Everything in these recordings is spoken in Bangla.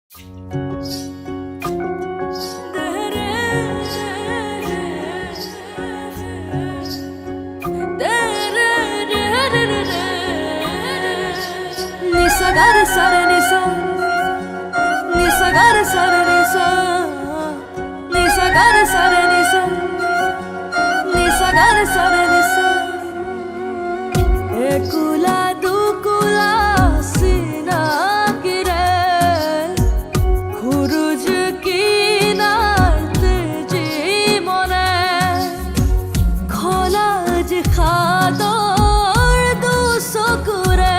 Nisa gare sare nisa, nisa gare sare nisa, nisa gare sare nisa, nisa gare sare nisa. Ekula dukula sina kire, khuruj kina teji mone, kholaj khador du sokure.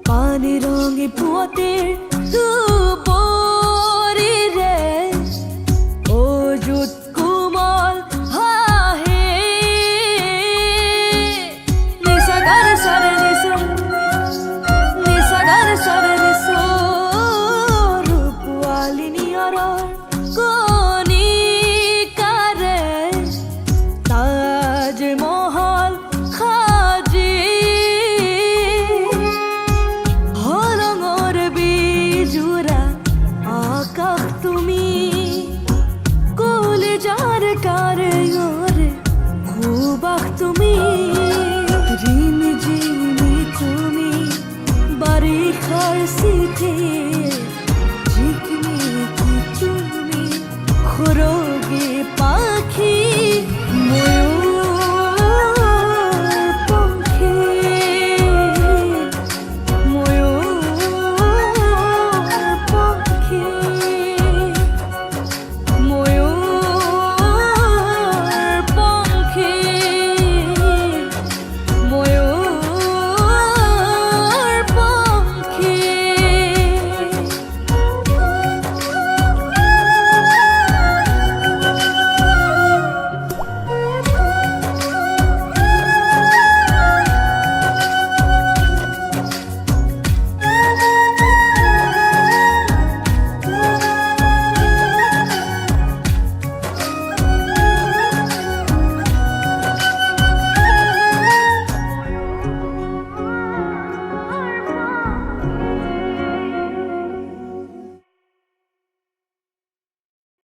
পানি রঙে পুয়াতের দুপুরি রে ও জুত কুমল হাহে নিসা গারে সারে নিসা নিসা গারে সারে নিসা রূপওয়ালি নিয়ার কোনি কারে তাজ মহল তুমি কলেজার কারে ওরে খুবাক তুমি রিম জিমি তুমি বাড়ি খাইছি